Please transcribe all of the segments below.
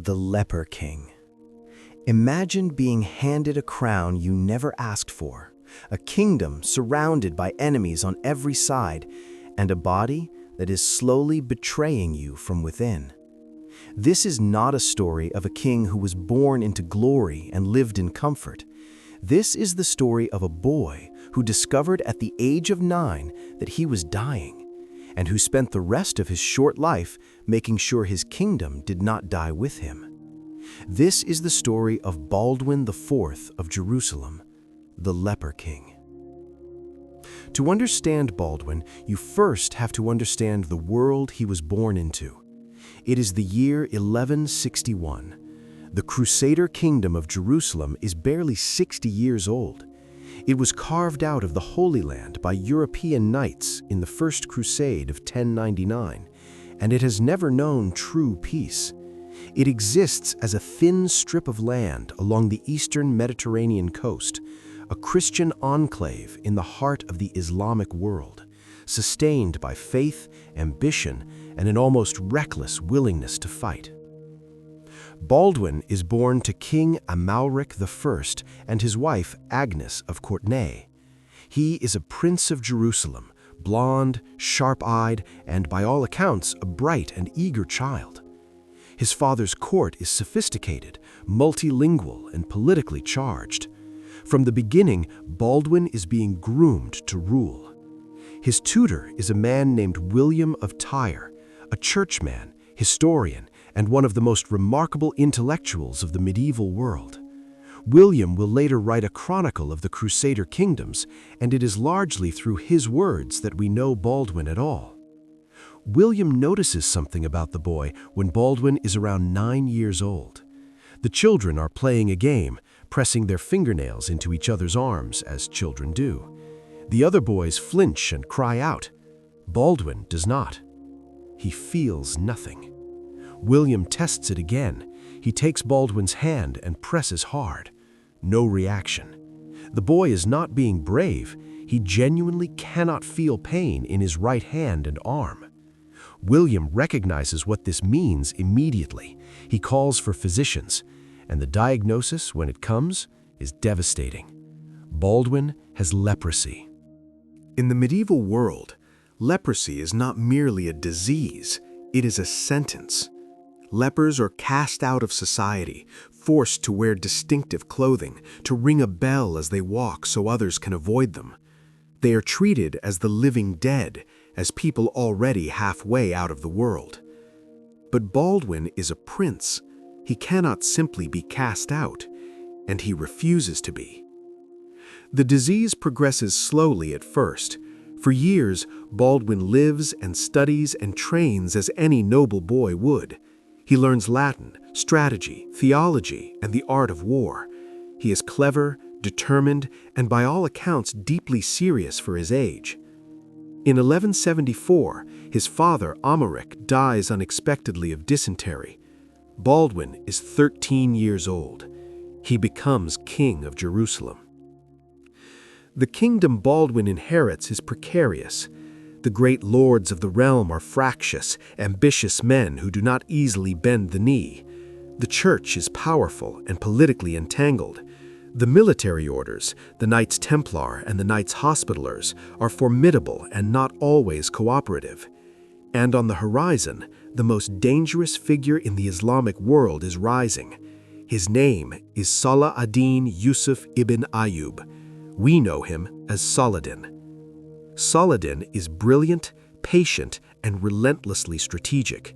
The Leper King. Imagine being handed a crown you never asked for, a kingdom surrounded by enemies on every side, and a body that is slowly betraying you from within. This is not a story of a king who was born into glory and lived in comfort. This is the story of a boy who discovered at the age of 9 that he was dying, and who spent the rest of his short life making sure his kingdom did not die with him. This is the story of Baldwin IV of Jerusalem, the Leper King. To understand Baldwin, you first have to understand the world he was born into. It is the year 1161. The Crusader kingdom of Jerusalem is barely 60 years old. It was carved out of the Holy Land by European knights in the First Crusade of 1099, and it has never known true peace. It exists as a thin strip of land along the eastern Mediterranean coast, a Christian enclave in the heart of the Islamic world, sustained by faith, ambition, and an almost reckless willingness to fight. Baldwin is born to King Amalric I and his wife Agnes of Courtenay. He is a prince of Jerusalem, blonde, sharp-eyed, and by all accounts a bright and eager child. His father's court is sophisticated, multilingual, and politically charged. From the beginning, Baldwin is being groomed to rule. His tutor is a man named William of Tyre, a churchman, historian, and one of the most remarkable intellectuals of the medieval world. William will later write a chronicle of the Crusader kingdoms, and it is largely through his words that we know Baldwin at all. William notices something about the boy when Baldwin is around 9 years old. The children are playing a game, pressing their fingernails into each other's arms, as children do. The other boys flinch and cry out. Baldwin does not. He feels nothing. William tests it again. He takes Baldwin's hand and presses hard. No reaction. The boy is not being brave. He genuinely cannot feel pain in his right hand and arm. William recognizes what this means immediately. He calls for physicians, and the diagnosis, when it comes, is devastating. Baldwin has leprosy. In the medieval world, leprosy is not merely a disease, it is a sentence. Lepers are cast out of society, forced to wear distinctive clothing, to ring a bell as they walk so others can avoid them. They are treated as the living dead, as people already halfway out of the world. But Baldwin is a prince. He cannot simply be cast out, and he refuses to be. The disease progresses slowly at first. For years, Baldwin lives and studies and trains as any noble boy would. He learns Latin, strategy, theology, and the art of war. He is clever, determined, and by all accounts deeply serious for his age. In 1174, his father, Amalric, dies unexpectedly of dysentery. Baldwin is 13 years old. He becomes king of Jerusalem. The kingdom Baldwin inherits is precarious. The great lords of the realm are fractious, ambitious men who do not easily bend the knee. The church is powerful and politically entangled. The military orders, the Knights Templar and the Knights Hospitallers, are formidable and not always cooperative. And on the horizon, the most dangerous figure in the Islamic world is rising. His name is Salah ad-Din Yusuf ibn Ayyub. We know him as Saladin. Saladin is brilliant, patient, and relentlessly strategic.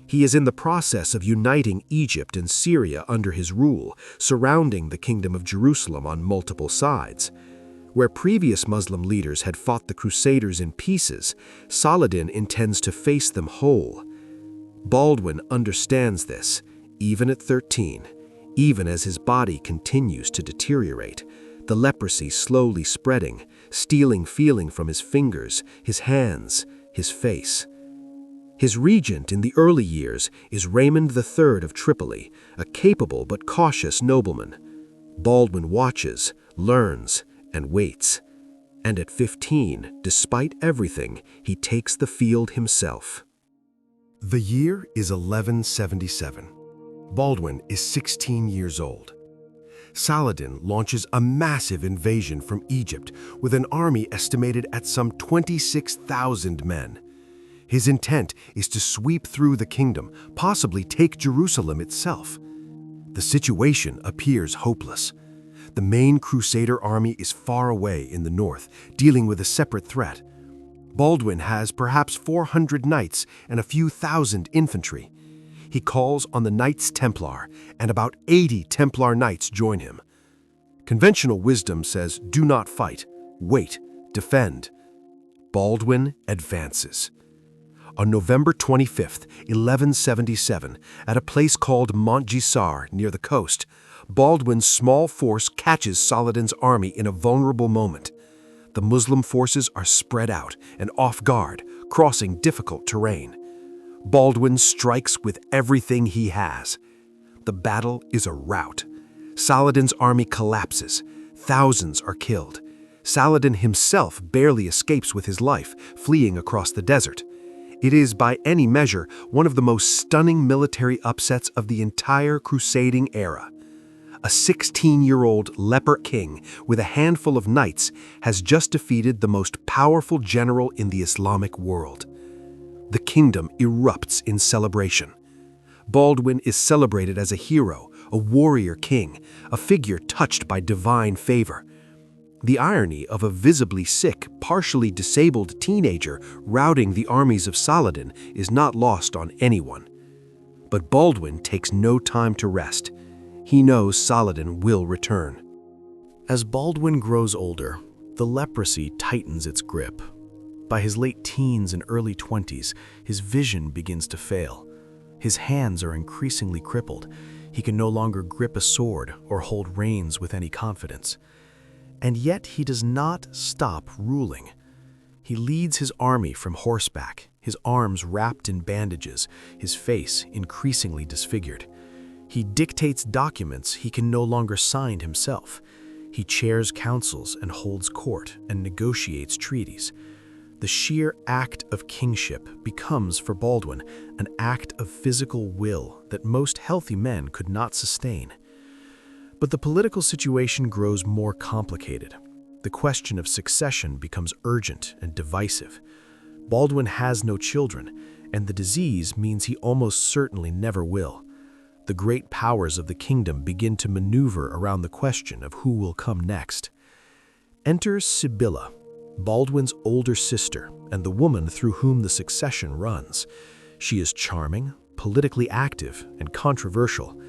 He is in the process of uniting Egypt and Syria under his rule, surrounding the Kingdom of Jerusalem on multiple sides. Where previous Muslim leaders had fought the Crusaders in pieces, Saladin intends to face them whole. Baldwin understands this, even at 13, even as his body continues to deteriorate, the leprosy slowly spreading, stealing feeling from his fingers, his hands, his face. His regent in the early years is Raymond III of Tripoli, a capable but cautious nobleman. Baldwin watches, learns, and waits. And at 15, despite everything, he takes the field himself. The year is 1177. Baldwin is 16 years old. Saladin launches a massive invasion from Egypt with an army estimated at some 26,000 men. His intent is to sweep through the kingdom, possibly take Jerusalem itself. The situation appears hopeless. The main Crusader army is far away in the north, dealing with a separate threat. Baldwin has perhaps 400 knights and a few thousand infantry. He calls on the Knights Templar, and about 80 Templar knights join him. Conventional wisdom says, do not fight, wait, defend. Baldwin advances. On November 25, 1177, at a place called Montgisar near the coast, Baldwin's small force catches Saladin's army in a vulnerable moment. The Muslim forces are spread out and off guard, crossing difficult terrain. Baldwin strikes with everything he has. The battle is a rout. Saladin's army collapses. Thousands are killed. Saladin himself barely escapes with his life, fleeing across the desert. It is, by any measure, one of the most stunning military upsets of the entire crusading era. A 16-year-old leper king with a handful of knights has just defeated the most powerful general in the Islamic world. The kingdom erupts in celebration. Baldwin is celebrated as a hero, a warrior king, a figure touched by divine favor. The irony of a visibly sick, partially disabled teenager routing the armies of Saladin is not lost on anyone. But Baldwin takes no time to rest. He knows Saladin will return. As Baldwin grows older, the leprosy tightens its grip. By his late teens and early 20s, his vision begins to fail. His hands are increasingly crippled. He can no longer grip a sword or hold reins with any confidence. And yet he does not stop ruling. He leads his army from horseback, his arms wrapped in bandages, his face increasingly disfigured. He dictates documents he can no longer sign himself. He chairs councils and holds court and negotiates treaties. The sheer act of kingship becomes, for Baldwin, an act of physical will that most healthy men could not sustain. But the political situation grows more complicated. The question of succession becomes urgent and divisive. Baldwin has no children, and the disease means he almost certainly never will. The great powers of the kingdom begin to maneuver around the question of who will come next. Enters Sibylla, Baldwin's older sister and the woman through whom the succession runs. She is charming, politically active, and controversial.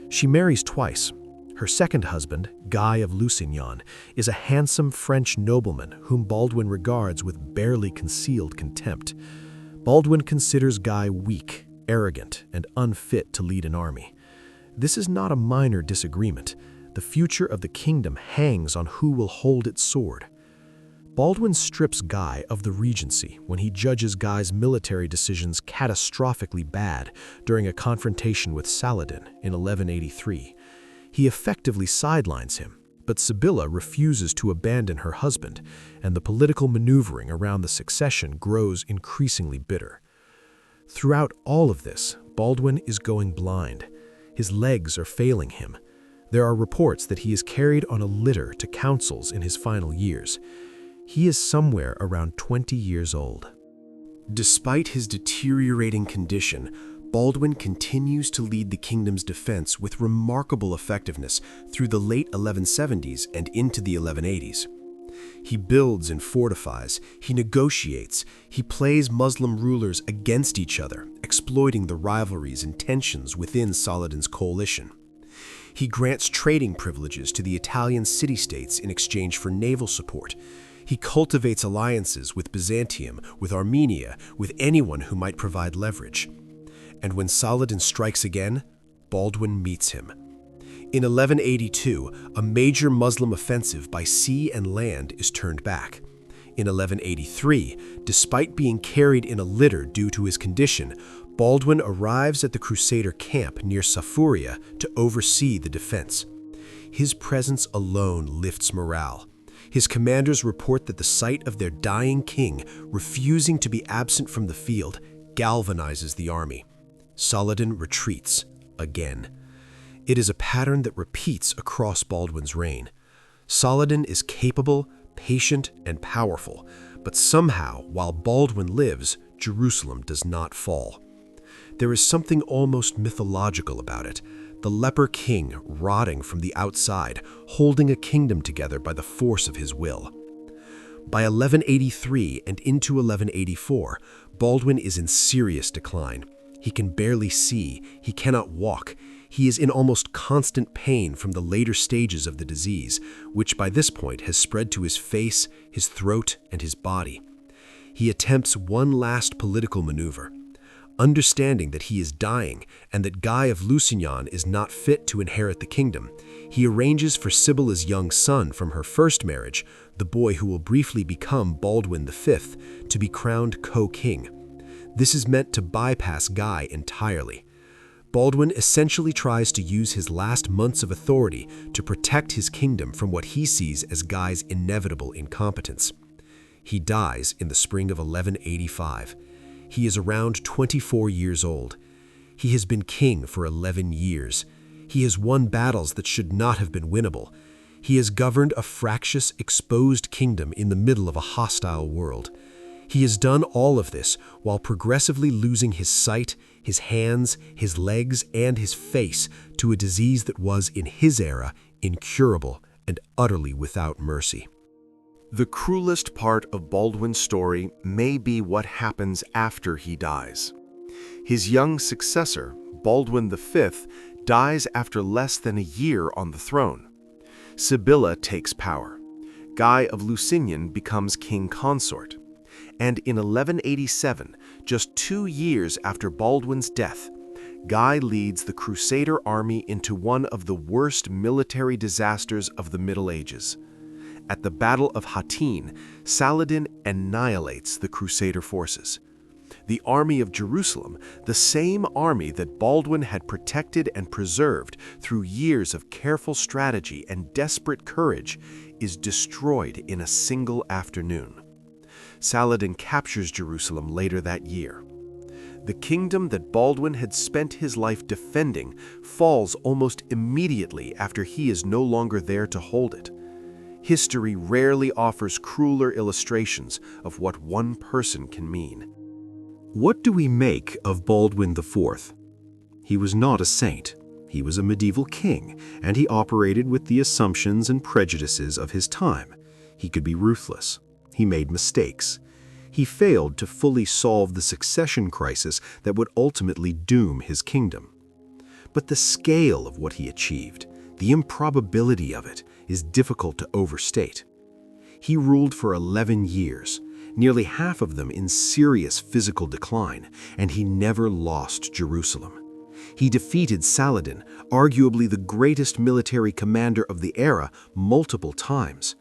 She marries twice. Her second husband, Guy of Lusignan, is a handsome French nobleman whom Baldwin regards with barely concealed contempt. Baldwin considers Guy weak, arrogant, and unfit to lead an army. This is not a minor disagreement. The future of the kingdom hangs on who will hold its sword. Baldwin strips Guy of the regency when he judges Guy's military decisions catastrophically bad during a confrontation with Saladin in 1183. He effectively sidelines him, but Sibylla refuses to abandon her husband, and the political maneuvering around the succession grows increasingly bitter. Throughout all of this, Baldwin is going blind. His legs are failing him. There are reports that he is carried on a litter to councils in his final years. He is somewhere around 20 years old. Despite his deteriorating condition, Baldwin continues to lead the kingdom's defense with remarkable effectiveness through the late 1170s and into the 1180s. He builds and fortifies, he negotiates, he plays Muslim rulers against each other, exploiting the rivalries and tensions within Saladin's coalition. He grants trading privileges to the Italian city-states in exchange for naval support. He cultivates alliances with Byzantium, with Armenia, with anyone who might provide leverage. And when Saladin strikes again, Baldwin meets him. In 1182, a major Muslim offensive by sea and land is turned back. In 1183, despite being carried in a litter due to his condition, Baldwin arrives at the Crusader camp near Safuria to oversee the defense. His presence alone lifts morale. His commanders report that the sight of their dying king refusing to be absent from the field galvanizes the army. Saladin retreats, again. It is a pattern that repeats across Baldwin's reign. Saladin is capable, patient, and powerful, but somehow, while Baldwin lives, Jerusalem does not fall. There is something almost mythological about it, the leper king rotting from the outside, holding a kingdom together by the force of his will. By 1183 and into 1184, Baldwin is in serious decline. He can barely see, he cannot walk. He is in almost constant pain from the later stages of the disease, which by this point has spread to his face, his throat, and his body. He attempts one last political maneuver. Understanding that he is dying and that Guy of Lusignan is not fit to inherit the kingdom, he arranges for Sibylla's young son from her first marriage, the boy who will briefly become Baldwin V, to be crowned co-king. This is meant to bypass Guy entirely. Baldwin essentially tries to use his last months of authority to protect his kingdom from what he sees as Guy's inevitable incompetence. He dies in the spring of 1185. He is around 24 years old. He has been king for 11 years. He has won battles that should not have been winnable. He has governed a fractious, exposed kingdom in the middle of a hostile world. He has done all of this while progressively losing his sight, his hands, his legs, and his face to a disease that was, in his era, incurable and utterly without mercy. The cruelest part of Baldwin's story may be what happens after he dies. His young successor, Baldwin V, dies after less than a year on the throne. Sibylla takes power. Guy of Lusignan becomes king consort. And in 1187, just 2 years after Baldwin's death, Guy leads the Crusader army into one of the worst military disasters of the Middle Ages. At the Battle of Hattin, Saladin annihilates the Crusader forces. The army of Jerusalem, the same army that Baldwin had protected and preserved through years of careful strategy and desperate courage, is destroyed in a single afternoon. Saladin captures Jerusalem later that year. The kingdom that Baldwin had spent his life defending falls almost immediately after he is no longer there to hold it. History rarely offers crueler illustrations of what one person can mean. What do we make of Baldwin IV? He was not a saint. He was a medieval king, and he operated with the assumptions and prejudices of his time. He could be ruthless. He made mistakes. He failed to fully solve the succession crisis that would ultimately doom his kingdom. But the scale of what he achieved, the improbability of it, is difficult to overstate. He ruled for 11 years, nearly half of them in serious physical decline, and he never lost Jerusalem. He defeated Saladin, arguably the greatest military commander of the era, multiple times.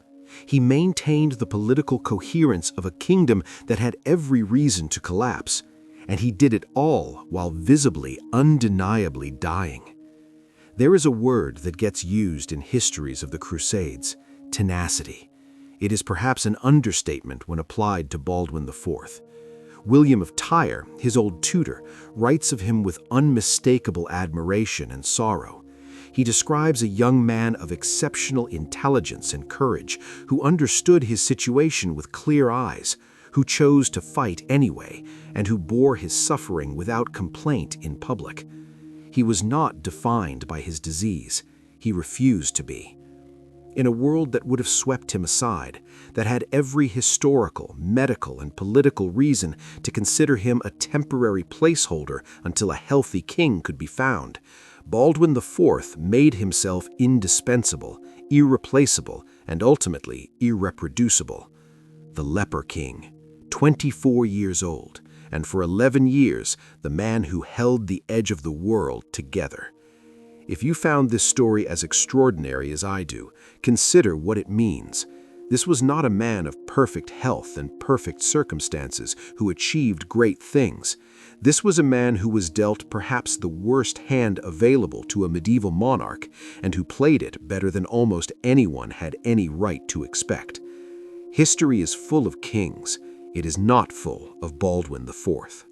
He maintained the political coherence of a kingdom that had every reason to collapse, and he did it all while visibly, undeniably dying. There is a word that gets used in histories of the Crusades: tenacity. It is perhaps an understatement when applied to Baldwin IV. William of Tyre, his old tutor, writes of him with unmistakable admiration and sorrow. He describes a young man of exceptional intelligence and courage, who understood his situation with clear eyes, who chose to fight anyway, and who bore his suffering without complaint in public. He was not defined by his disease. He refused to be. In a world that would have swept him aside, that had every historical, medical, and political reason to consider him a temporary placeholder until a healthy king could be found, Baldwin IV made himself indispensable, irreplaceable, and ultimately irreproducible. The Leper King, 24 years old, and for 11 years, the man who held the edge of the world together. If you found this story as extraordinary as I do, consider what it means. This was not a man of perfect health and perfect circumstances who achieved great things. This was a man who was dealt perhaps the worst hand available to a medieval monarch, and who played it better than almost anyone had any right to expect. History is full of kings. It is not full of Baldwin IV.